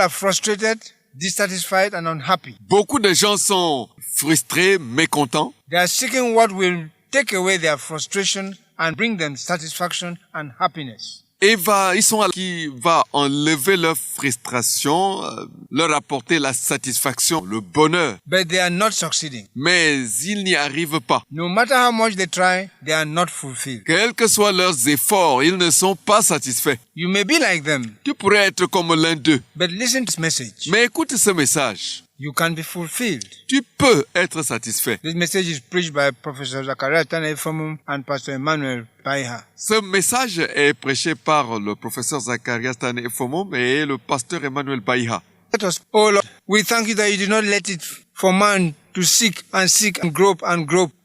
are frustrated, dissatisfied, and unhappy. Beaucoup de gens sont frustrés, mécontents. They are seeking what will take away their frustration and bring them satisfaction and happiness. Et ils sont là qui va enlever leur frustration, leur apporter la satisfaction, le bonheur. But they are not succeeding. Mais ils n'y arrivent pas. No matter how much they try, they are not fulfilled. Quels que soient leurs efforts, ils ne sont pas satisfaits. You may be like them. Tu pourrais être comme l'un d'eux. But listen to this message. Mais écoute ce message. You can be fulfilled. Tu peux être satisfait. This message is preached by Professor Zachariah Tane-Efomum and Pastor Emmanuel Baiha. Ce message est prêché par le professeur Zacharias Tane-Efomum et le pasteur Emmanuel Baiha. Let us, oh Lord, we thank you that you did not let it for man to seek and grope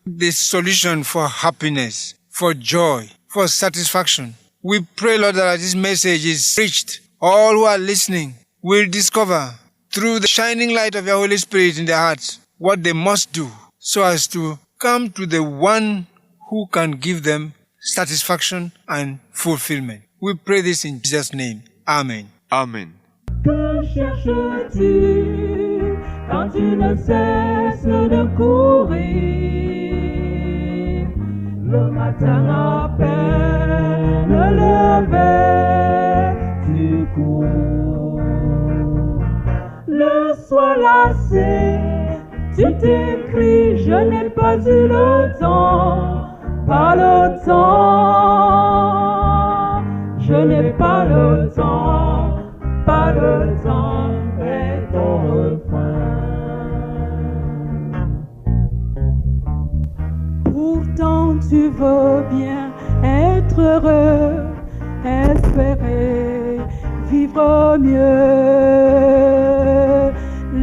the solution for happiness, for joy, for satisfaction. We pray, Lord, that as this message is preached, all who are listening will discover through the shining light of your Holy Spirit in their hearts what they must do so as to come to the one who can give them satisfaction and fulfillment. We pray this in Jesus' name. Amen. Amen. Que cherches-tu quand tu ne cesses de courir? Le matin à peine levé, tu cours. Le soir lassé, tu t'écris, je n'ai pas eu le temps, pas le temps. Je n'ai pas le temps, pas le temps, est ton refrain. Pourtant tu veux bien être heureux, espérer vivre mieux.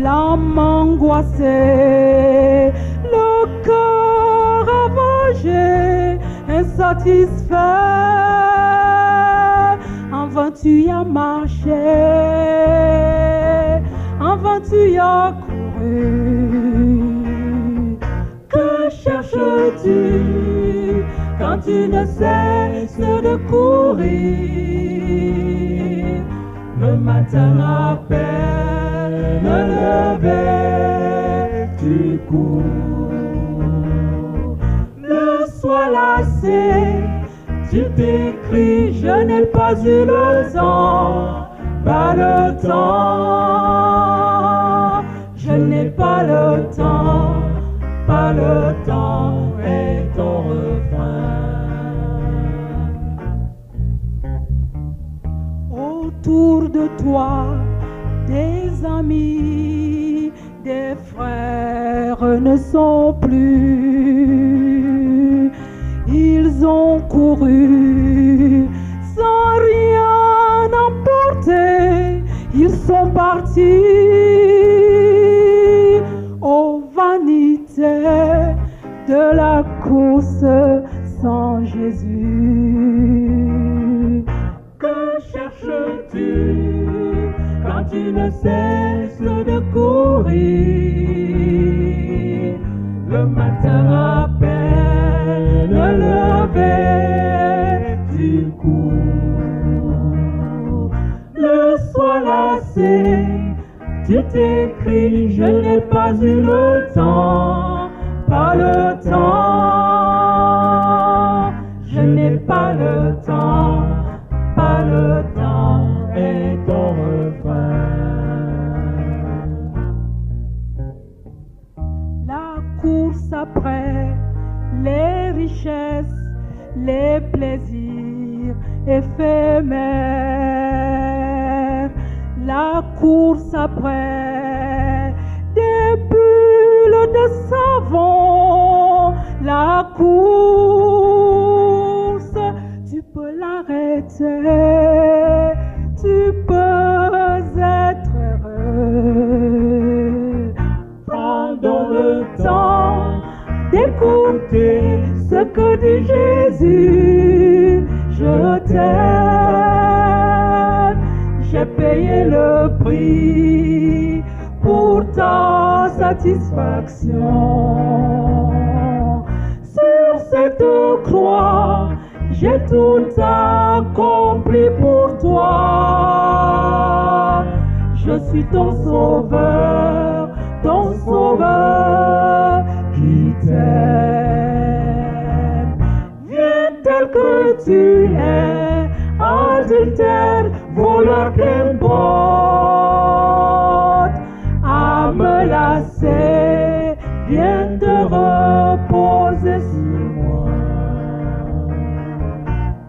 L'âme angoissée, le cœur ravagé, insatisfait. En vain tu y as marché, en vain tu y as couru. Que cherches-tu quand tu ne cesses de courir? Le matin à peine levé, tu cours. Le soir lassé, tu t'écris, je n'ai pas eu le temps, pas le temps. Je n'ai pas le temps, pas le temps, est ton refrain. Autour de toi, des amis, des frères ne sont plus. Ils ont couru sans rien emporter. Ils sont partis aux vanités de la course sans Jésus. Que cherches-tu quand tu ne cesses de courir? Le matin à peine levé, tu cours. Le soir lassé, tu t'écris, je n'ai pas eu le temps, pas le temps. Je n'ai pas le temps, pas le temps, est ton refrain. La course après les richesses, les plaisirs éphémères. La course après des bulles de savon. La course, tu peux l'arrêter, tu peux être heureux. Prends donc le temps d'écouter ce que dit Jésus. Je t'aime, j'ai payé le prix pour ta satisfaction. Sur cette croix, j'ai tout accompli pour toi. je suis ton sauveur qui t'aime. Viens tel que tu es, adultère, voleur, qu'importe, âme lassée, viens te reposer sur moi.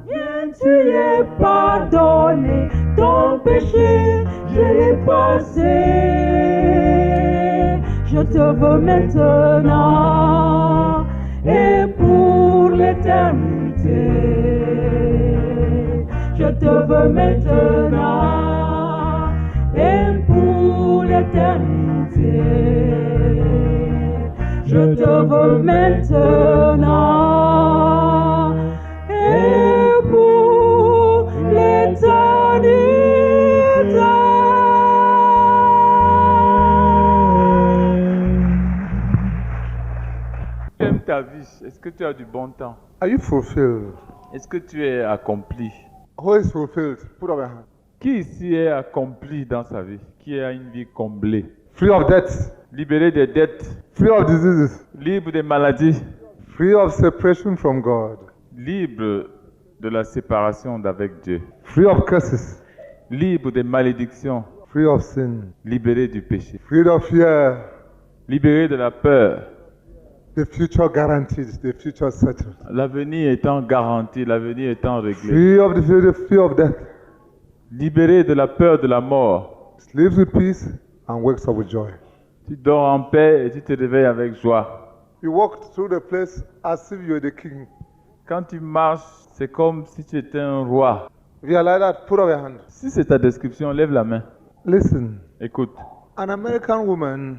Viens, tu es pardonné, ton péché, je l'ai passé. Je te veux maintenant et pour l'éternité. Je te veux maintenant et pour l'éternité. Je te veux maintenant et pour l'éternité. Tu aimes ta vie? Est-ce que tu as du bon temps? Are you fulfilled? Est-ce que tu es accompli? Who is fulfilled? Put up your hand. Qui ici est accompli dans sa vie? Qui a une vie comblée? Free of debts, Libéré des dettes, free of diseases, libre des maladies, free of separation from God, libre de la séparation d'avec Dieu, free of curses, libre des malédictions, free of sin, libéré du péché, free of fear, libéré de la peur, the future guaranteed, the future settled, l'avenir étant garanti, l'avenir étant réglé, free of the fear of death, libéré de la peur de la mort. sleeps with peace and wakes up with joy. Tu dors en paix et tu te réveilles avec joie. You walk through the place as if you were the king. Quand tu marches, c'est comme si tu étais un roi. If you are like that, put up your hand. Si c'est ta description, lève la main. Listen, Écoute. an American woman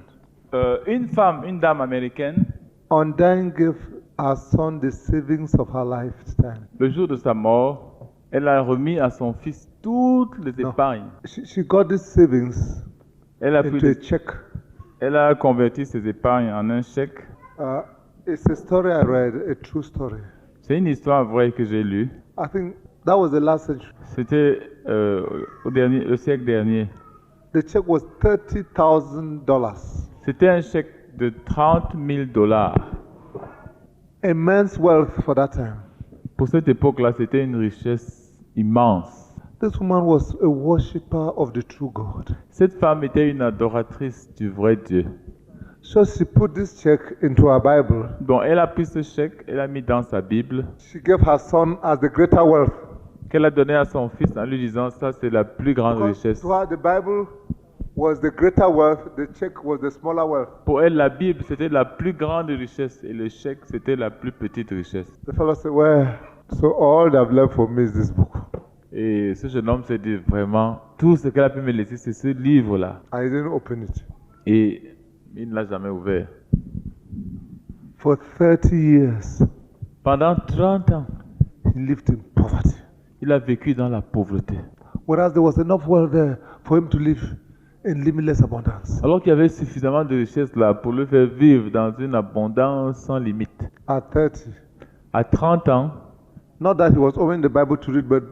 Une femme, une dame américaine, on dying gave her son the savings of her lifetime. le jour de sa mort, elle a remis à son fils toutes les Non. épargnes. She got these savings Elle a, pris into a les- check. elle a converti ses épargnes en un chèque. It's a story I read, a true story. C'est une histoire vraie que j'ai lue. I think that was the last century. C'était au siècle dernier. The check was $30,000. C'était un chèque de 30 000 $. Immense wealth for that time. Pour cette époque-là, c'était une richesse immense. This woman was a worshipper of the true God. Cette femme était une adoratrice du vrai Dieu. So she put this check into her Bible. Donc elle a pris ce chèque, elle a mis dans sa Bible, She gave her son as the greater wealth. qu'elle a donné à son fils en lui disant ça c'est la plus grande Because richesse. to her, the Bible was the greater wealth, the check was the smaller wealth. Pour elle, la Bible c'était la plus grande richesse et le chèque c'était la plus petite richesse. The fellow said, well, so all they've left for me is this book. Et ce jeune homme s'est dit vraiment, tout ce qu'elle a pu me laisser c'est ce livre-là. I didn't open it. Et il ne l'a jamais ouvert. For 30 years, Pendant 30 ans, he lived in poverty. il a vécu dans la pauvreté. Whereas there was enough wealth there for him to live in limitless abundance. Alors qu'il y avait suffisamment de richesse là pour le faire vivre dans une abondance sans limite. At 30, À 30 ans, not that he was opening the Bible to read, but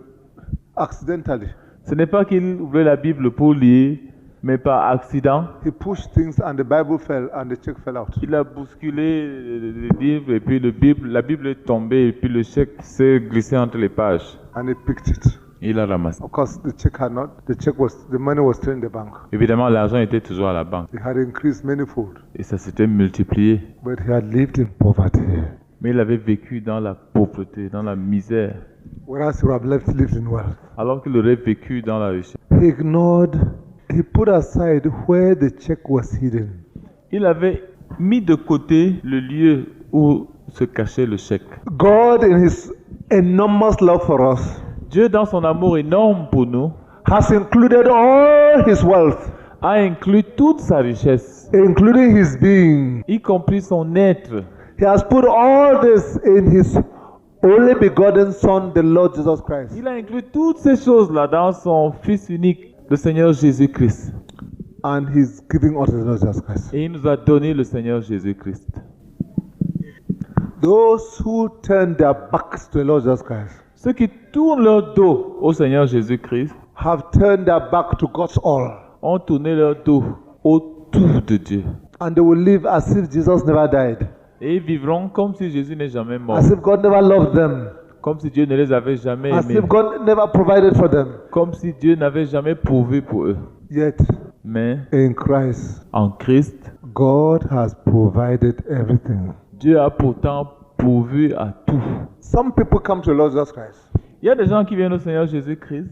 accidentally, ce n'est pas qu'il ouvrait la Bible pour lire, mais par accident, he pushed things and the Bible fell and the check fell out. il a bousculé le livre et puis la Bible est tombée et puis le chèque s'est glissé entre les pages. And he picked it. Et il a ramassé. Of course, the money was still in the bank. Évidemment, l'argent était toujours à la banque It had increased manifold, et ça s'était multiplié. but he had lived in poverty. Mais il avait vécu dans la pauvreté, dans la misère, Whereas he would have lived in wealth. alors qu'il aurait vécu dans la richesse. He put aside where the check was hidden. Il avait mis de côté le lieu où se cachait le chèque. God, in his enormous love for us, Dieu, dans son amour énorme pour nous, has included all his wealth, a inclus toute sa richesse, including his being. y compris son être. He has put all this in his only begotten Son, the Lord Jesus Christ. Il a inclus toutes ces choses-là dans son Fils unique, le Seigneur Jésus-Christ. And he's giving us the Lord Jesus Christ. Et il nous a donné le Seigneur Jésus-Christ. Those who turn their backs to the Lord Jesus Christ Ceux qui tournent leur dos au Seigneur Jésus-Christ have turned their back to God's all. ont tourné leur dos autour de Dieu. And they will live as if Jesus never died. Et ils vivront comme si Jésus n'est jamais mort. As if God never loved them. Comme si Dieu ne les avait jamais As aimés. if God never provided for them. Comme si Dieu n'avait jamais pourvu pour eux. Yet, Mais in Christ, en Christ, God has provided everything. Dieu a pourtant pourvu à tout. Some people come to Lord Jesus Christ Il y a des gens qui viennent au Seigneur Jésus-Christ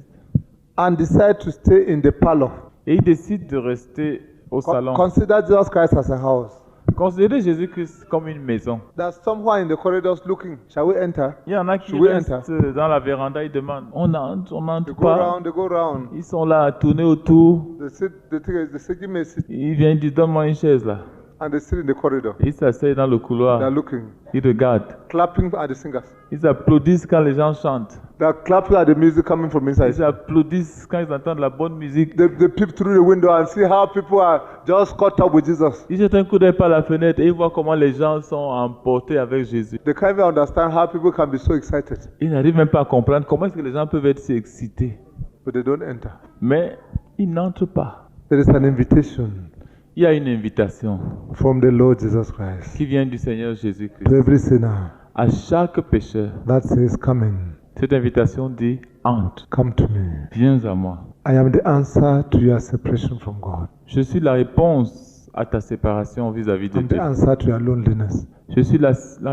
and decide to stay in the parlor. et ils décident de rester au salon. Consider Jesus Christ as a house. Considérez Jésus-Christ comme une maison. There's someone in the corridors looking. Shall we enter? Il y en a qui Should we restent dans la véranda, ils demandent, on n'entre They go pas. round, they go round. Ils sont là à tourner autour. They sit, the singing may sit, Ils viennent, ils disent, donne-moi une chaise là. and they sit in the corridor. Ils s'asseyent dans le They're couloir. looking, Ils regardent. clapping at the singers. Ils applaudissent quand les gens chantent. They're clapping at the music coming from Ils inside. applaudissent quand ils entendent la bonne musique. They peep through the window and see how people are just caught up with Jesus. Ils jettent un coup d'œil par la fenêtre et ils voient comment les gens sont emportés avec Jésus. They can't even understand how people can be so excited, Ils n'arrivent même pas à comprendre comment est-ce que les gens peuvent être si excités. but they don't enter. Mais ils n'entrent pas. There is an invitation Il y a une invitation from the Lord Jesus Christ qui vient du Seigneur to Jésus-Christ every sinner à chaque pécheur. that says, "Come in, Cette invitation dit, entre, come to me. viens à moi. I am the answer to your separation from God. Je suis la réponse à ta séparation vis-à-vis de I'm the Dieu. answer to your loneliness. Je suis la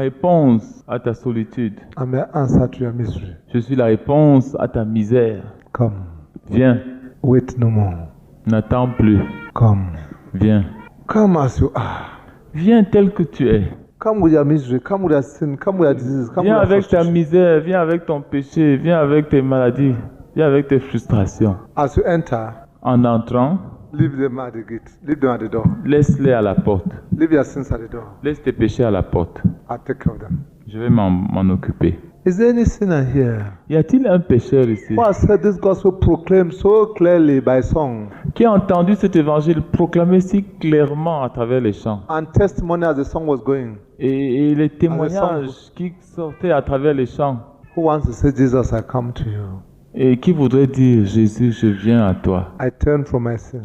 réponse à ta solitude. I'm the answer to your misery. Je suis la réponse à ta misère. Come, Viens, wait no more. n'attends plus. Come, Viens. come as you are. Viens tel que tu es. Come with your misery. Come with your sin. Come with your disease. Come Viens with your avec ta frustration. misère, viens avec ton péché, viens avec tes maladies, viens avec tes frustrations. As you enter, En entrant, leave them at the gate. Leave them at the door. laisse-les à la porte. Leave your sins at the door. Laisse tes péchés à la porte. I'll take care of them. Je vais m'en occuper. Is there any sinner here Y a-t-il un pécheur ici who has heard this gospel proclaimed so clearly by song qui a entendu cet évangile proclamé si clairement à travers les chants and testimony as the song was going? et les témoignages qui sortaient à travers les chants Who wants to say, Jesus, I come to you. et qui voudrait dire Jésus, je viens à toi. I turn from my sin.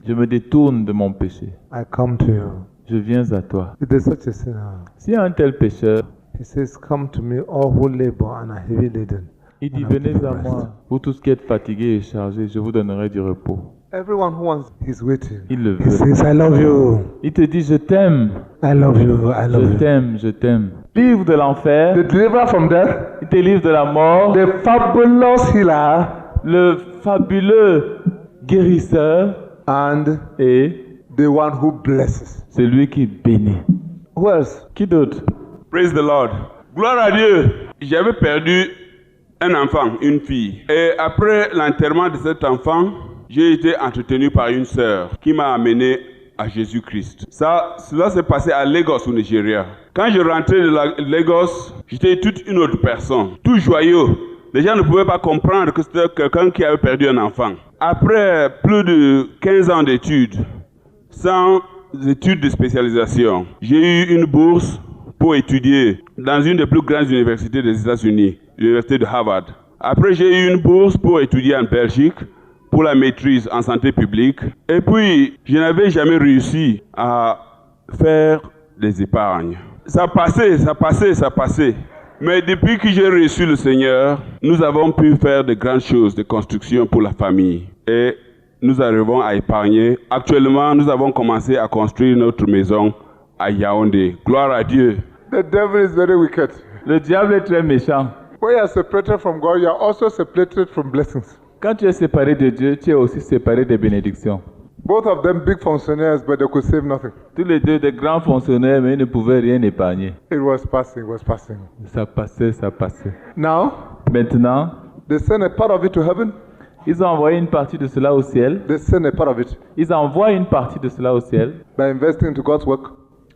Je me détourne de mon péché. I come to you. Je viens à toi. If there's such a sinner, S'il y a un tel pécheur, he says, come to me, all who labor and are heavy laden. il dit and I'll venez give you à rest." moi, vous tous qui êtes fatigués et chargés, je vous donnerai du repos. Everyone who wants, he's waiting. Il le He veut. says, I love you. Il te dit je t'aime, I love you. I love je you. t'aime, je t'aime. Livre de l'enfer, The deliverer from death, il te livre de la mort, the fabulous healer, le fabuleux guérisseur and et the one who blesses. celui qui bénit. Who else? Qui d'autre? Praise the Lord. Gloire à Dieu. J'avais perdu un enfant, une fille. Et après l'enterrement de cet enfant, j'ai été entretenu par une sœur qui m'a amené à Jésus-Christ. Cela s'est passé à Lagos, au Nigeria. Quand je rentrais de Lagos, j'étais toute une autre personne, tout joyeux. Les gens ne pouvaient pas comprendre que c'était quelqu'un qui avait perdu un enfant. Après plus de 15 ans d'études, sans études de spécialisation, j'ai eu une bourse pour étudier dans une des plus grandes universités des États-Unis, l'université de Harvard. Après, j'ai eu une bourse pour étudier en Belgique, pour la maîtrise en santé publique. Et puis, je n'avais jamais réussi à faire des épargnes. Ça passait. Mais depuis que j'ai reçu le Seigneur, nous avons pu faire de grandes choses, de construction pour la famille. Et nous arrivons à épargner. Actuellement, nous avons commencé à construire notre maison à Yaoundé. Gloire à Dieu. The devil is very wicked. Le diable est très méchant. When you are separated from God, you are also separated from blessings. Quand tu es séparé de Dieu, tu es aussi séparé des bénédictions. Both of them big functionaries, but they could save nothing. Tous les deux des grands fonctionnaires, mais ils ne pouvaient rien épargner. It was passing, Ça passait. Now, Maintenant, they send a part of it to heaven. ils ont envoyé une partie de cela au ciel. They send a part of it Ils envoient une partie de cela au ciel by investing into God's work,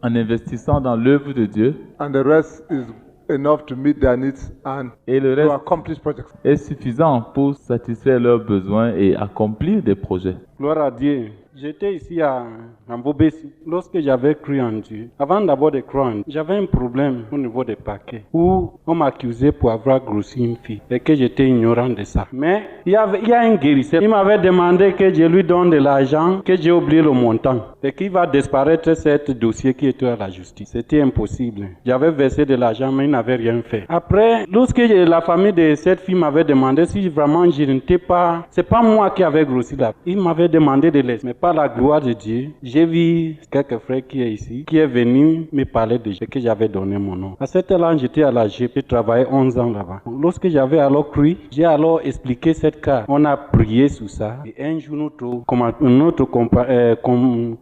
en investissant dans l'œuvre de Dieu. and the rest is enough to meet their needs and Et le to reste accomplish projects. est suffisant pour satisfaire leurs besoins et accomplir des projets. Gloire à Dieu. J'étais ici à Mbobesi lorsque j'avais cru en Dieu. Avant d'abord de croire en Dieu, j'avais un problème au niveau des paquets où on m'accusait pour avoir grossi une fille et que j'étais ignorant de ça. Mais il y a un guérisseur. Il m'avait demandé que je lui donne de l'argent, que j'ai oublié le montant et qu'il va disparaître cet dossier qui était à la justice. C'était impossible. J'avais versé de l'argent mais il n'avait rien fait. Après, lorsque la famille de cette fille m'avait demandé si vraiment je n'étais pas... C'est pas moi qui avais grossi là. Il m'avait demandé de laisser. Mais par la gloire de Dieu, j'ai vu quelques frères qui est ici, qui est venu me parler de Dieu, que j'avais donné mon nom. À cet âge, j'étais à la GP, j'ai travaillé 11 ans là-bas. Lorsque j'avais alors cru, j'ai alors expliqué cette cas. On a prié sur ça. Et un jour, notre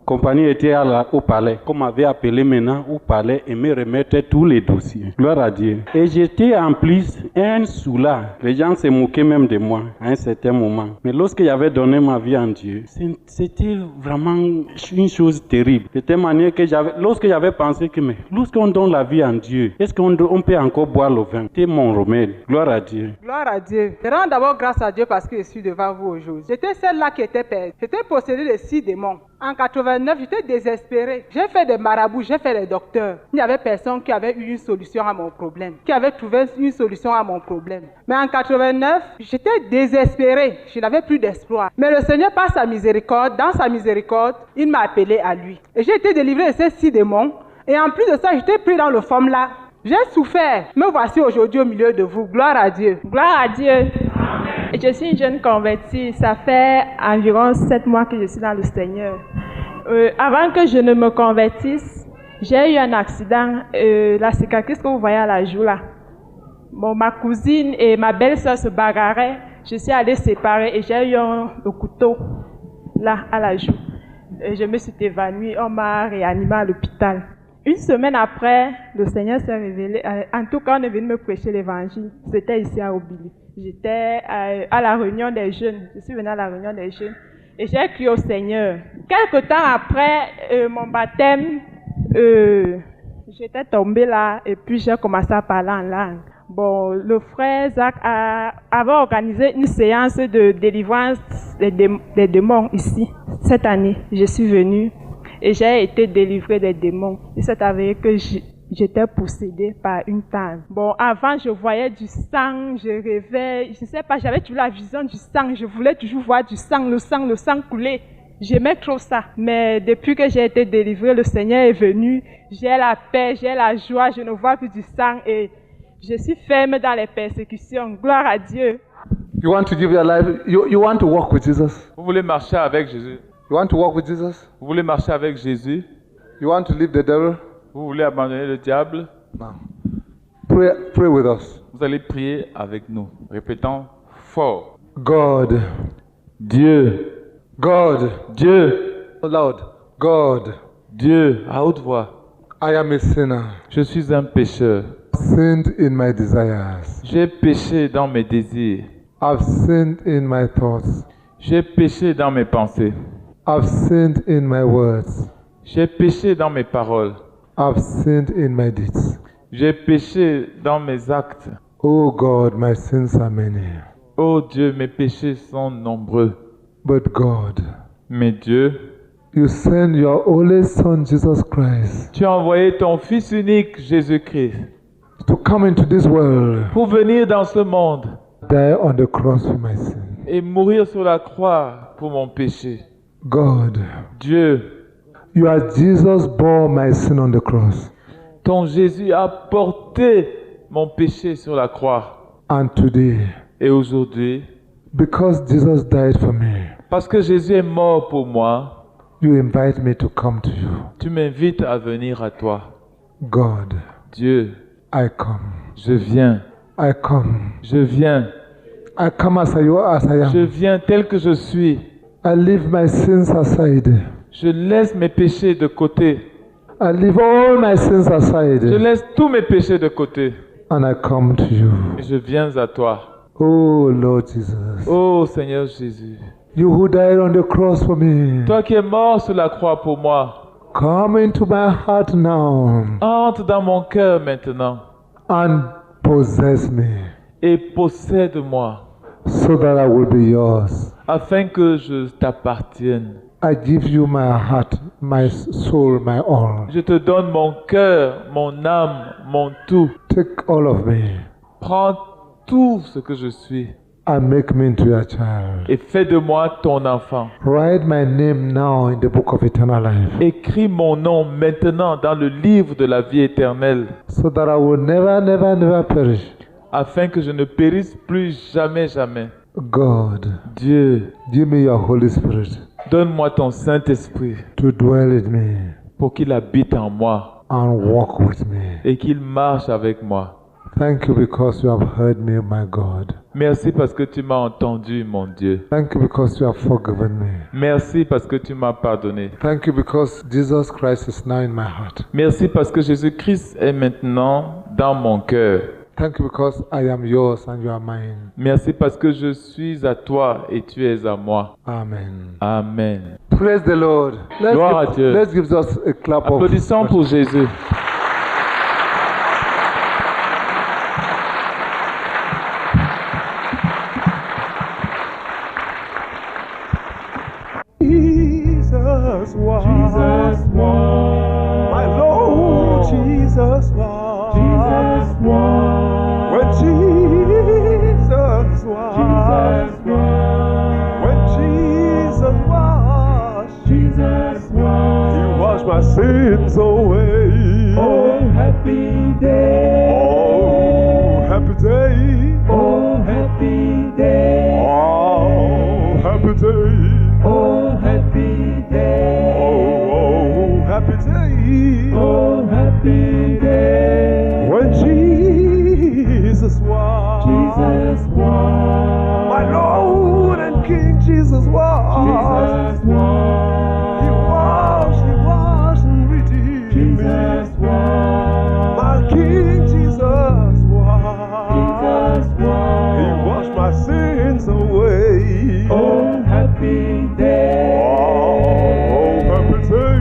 compagnie était au palais. Qu'on m'avait appelé maintenant au palais et me remettait tous les dossiers. Gloire à Dieu. Et j'étais en plus un soulard. Les gens se moquaient même de moi à un certain moment. Mais lorsque j'avais donné ma vie en Dieu, c'était vraiment une chose terrible. De telle manière que lorsque j'avais pensé que, mais lorsqu'on donne la vie en Dieu, est-ce qu'on peut encore boire le vin? C'était mon remède. Gloire à Dieu. Gloire à Dieu. Je rends d'abord grâce à Dieu parce que je suis devant vous aujourd'hui. J'étais celle-là qui était perdue. J'étais possédée de 6 démons. En 89, j'étais désespérée. J'ai fait des marabouts, j'ai fait des docteurs. Il n'y avait personne qui avait eu une solution à mon problème, qui avait trouvé une solution à mon problème. Mais en 89, j'étais désespérée. Je n'avais plus d'espoir. Mais le Seigneur, par sa miséricorde, dans sa miséricorde, il m'a appelé à lui. Et j'ai été délivrée de ces 6 démons. Et en plus de ça, j'étais pris dans le forme-là. J'ai souffert. Me voici aujourd'hui au milieu de vous. Gloire à Dieu. Gloire à Dieu. Je suis une jeune convertie. Ça fait environ 7 mois que je suis dans le Seigneur. Avant que je ne me convertisse, j'ai eu un accident. La cicatrice que vous voyez à la joue là. Bon, ma cousine et ma belle-sœur se bagarraient. Je suis allée séparer et j'ai eu le couteau là à la joue. Et je me suis évanouie. On m'a réanimée à l'hôpital. Une semaine après, le Seigneur s'est révélé. En tout cas, on est venu me prêcher l'évangile. C'était ici à Obili. J'étais à la réunion des jeunes. Je suis venue à la réunion des jeunes. Et j'ai crié au Seigneur. Quelque temps après mon baptême, j'étais tombée là et puis j'ai commencé à parler en langue. Bon, le frère Zach avait organisé une séance de délivrance des démons ici. Cette année, je suis venue et j'ai été délivrée des démons. Il s'est avéré que j'étais possédée par une femme. Bon, avant, je voyais du sang, je rêvais, je ne sais pas, j'avais toujours la vision du sang. Je voulais toujours voir du sang, le sang couler. J'aimais trop ça. Mais depuis que j'ai été délivrée, le Seigneur est venu. J'ai la paix, j'ai la joie, je ne vois plus du sang et je suis ferme dans les persécutions. Gloire à Dieu. You want to give your life, you want to walk with Jesus. Vous voulez marcher avec Jésus? You want to walk with Jesus? Vous voulez marcher avec Jésus? You want to leave the devil? Vous voulez abandonner le diable? No. Pray with us. Vous allez prier avec nous. Répétons fort. God. Dieu. God. Dieu. Loud. God. Dieu. À haute voix. I am a sinner. Je suis un pécheur. Sinned in my desires. J'ai péché dans mes désirs. I've sinned in my thoughts. J'ai péché dans mes pensées. I've sinned in my words. J'ai péché dans mes paroles. I've sinned in my deeds. J'ai péché dans mes actes. Oh God, my sins are many. Oh Dieu, mes péchés sont nombreux. But God, mais Dieu, you send your only Son Jesus Christ. Tu as envoyé ton Fils unique Jésus-Christ. To come into this world. Pour venir dans ce monde. Die on the cross for my sin. Et mourir sur la croix pour mon péché. God, Dieu, you are Jesus bore my sin on the cross. Ton Jésus a porté mon péché sur la croix. And today, et aujourd'hui, because Jesus died for me, parce que Jésus est mort pour moi, you invite me to come to you. Tu m'invites à venir à toi. God, Dieu, I come. Je viens. I come. Je viens. I come as I am. Je viens tel que je suis. I leave my sins aside. Je laisse mes péchés de côté. I leave all my sins aside. Je laisse tous mes péchés de côté. And I come to you. Et je viens à toi. Oh Lord Jesus. Oh Seigneur Jésus. You who died on the cross for me. Toi qui es mort sur la croix pour moi. Come into my heart now. Entre dans mon cœur maintenant. And possess me. Et possède-moi. So that I will be yours. Afin que je t'appartienne. I give you my heart, my soul, my all. Je te donne mon cœur, mon âme, mon tout. Take all of me Prends tout ce que je suis and make me into your child. et fais de moi ton enfant. Write my name now in the book of eternal life, Écris mon nom maintenant dans le livre de la vie éternelle, so that I will never, never, never perish. afin que je ne périsse plus jamais, jamais. God, Dieu, give me your Holy Spirit donne-moi ton Saint-Esprit to dwell in me pour qu'il habite en moi and walk with me. et qu'il marche avec moi. Thank you because you have heard me, my God. Merci parce que tu m'as entendu, mon Dieu. Thank you because you have forgiven me. Merci parce que tu m'as pardonné. Thank you because Jesus Christ is now in my heart. Merci parce que Jésus-Christ est maintenant dans mon cœur. Thank you because I am yours and you are mine. Merci parce que je suis à toi et tu es à moi. Amen. Amen. Praise the Lord. Gloire à Dieu. Let's give us a clap of Applaudissons pour Jésus. Jesus won. My Lord, Jesus won. Jesus won. When Jesus won. Jesus won. When Jesus washed. Jesus won. He washed my sins away. Oh, happy day. Oh, happy day. Oh, happy day. Oh, happy day. Oh, happy day. Oh, happy day. Oh, happy day. When Jesus washed. Jesus washed. My Lord and King Jesus washed. Jesus washed. He washed and redeemed Jesus me. Washed. My King Jesus washed. Jesus washed. He washed my sins away. Oh, happy day. Oh, happy day.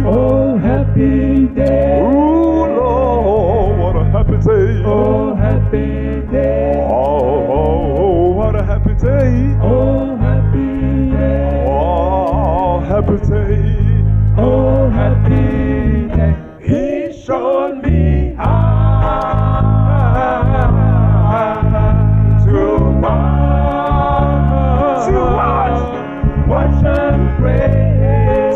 Oh, happy day. Oh, Lord, what a happy day. Oh, happy day. Oh, what a happy day. Oh, happy day. Oh, happy day. Oh, happy day. He showed me how to watch and pray.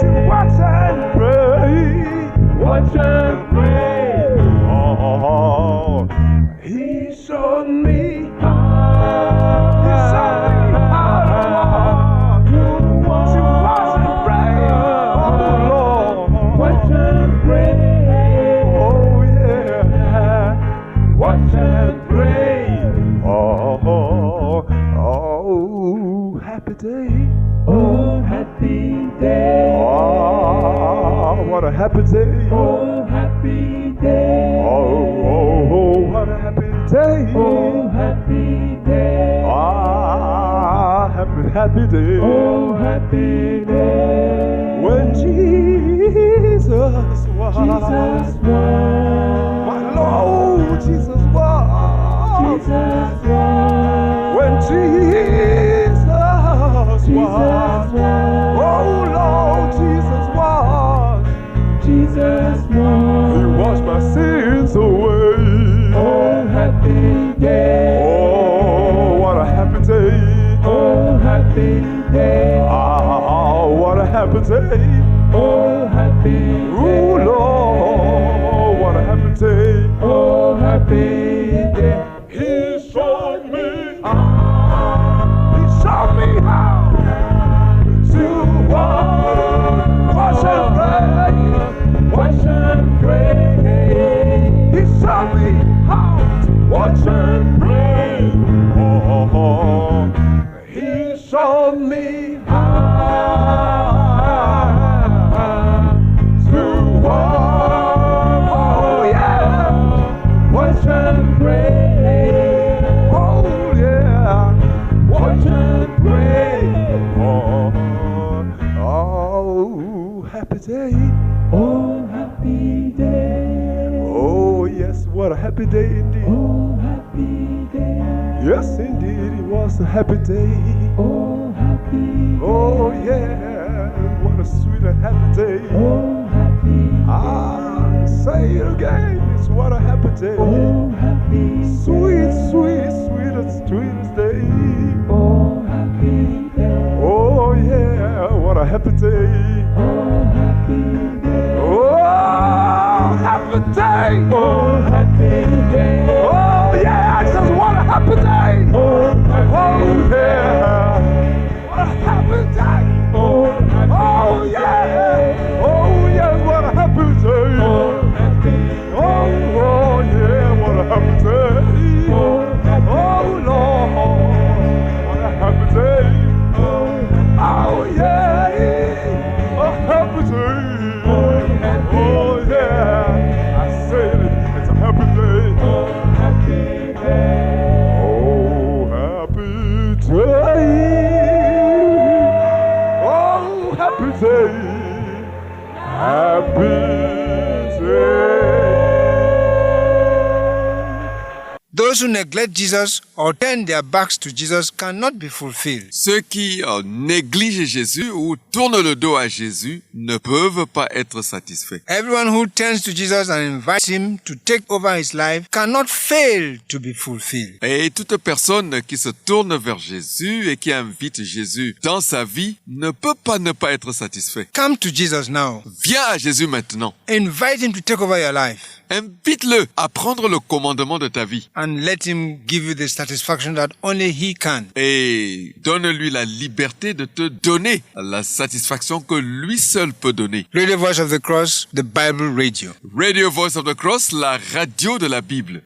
To watch and pray. Watch and pray. Oh, he showed me how. He showed me how to watch and pray. Oh, Lord. Watch and pray. Oh, yeah. Watch and pray. Oh, happy day. Oh, happy day. Oh, what a happy day. Oh, happy day. Oh, what a happy day. Oh, happy day. Ah, happy day. Oh, happy day. When Jesus was. Jesus was. My Lord, Jesus was. Jesus was. When Jesus was. Oh, Lord, Jesus washed. Jesus washed. He washed my sins away. Oh, happy day. Oh, what a happy day. Oh, happy day. Ah, what a happy day. Oh, happy day. Oh, Lord, what a happy day. Oh, happy day. He showed me. He showed me how. Watch and pray, watch and pray. He showed me how to watch and pray. Oh, he showed me how to walk. Oh yeah, watch and pray. Oh yeah, watch and pray. Oh, happy day. Oh, happy day. Oh, yes, what a happy day indeed. Oh, happy day. Yes, indeed, it was a happy day. Oh, happy day. Oh, yeah, what a a happy day. Oh, happy day. Ah, say it again. It's what a happy day. Oh, happy day. Sweet, sweet, sweetest, sweetest day. Oh, happy day. Oh, yeah, what a happy day. Oh, happy day. Oh, happy day. Oh, happy day. Oh, yeah, I just want a happy day. Oh, yeah. What a happy day. Oh, yeah. Oh, yeah, what a happy day. Oh, yeah, what a happy day. Oh, Lord, what a happy day. Oh, yeah, a happy day. Oh, yeah, I say it, it's a happy day. Oh, happy day. Oh, happy day. Oh, happy day. Happy day. Those who neglect Jesus or turn their backs to Jesus cannot be fulfilled. Ceux qui négligent Jésus ou tournent le dos à Jésus ne peuvent pas être satisfaits. Everyone who turns to Jesus and invites him to take over his life cannot fail to be fulfilled. Et toute personne qui se tourne vers Jésus et qui invite Jésus dans sa vie ne peut pas ne pas être satisfait. Come to Jesus now. Viens à Jésus maintenant. Invite him to take over your life. Invite-le à prendre le commandement de ta vie. And let him give you the satisfaction that only he can. Et donne-lui la liberté de te donner la satisfaction que lui seul peut donner. Radio Voice of the Cross, the Bible radio. Radio Voice of the Cross, la radio de la Bible.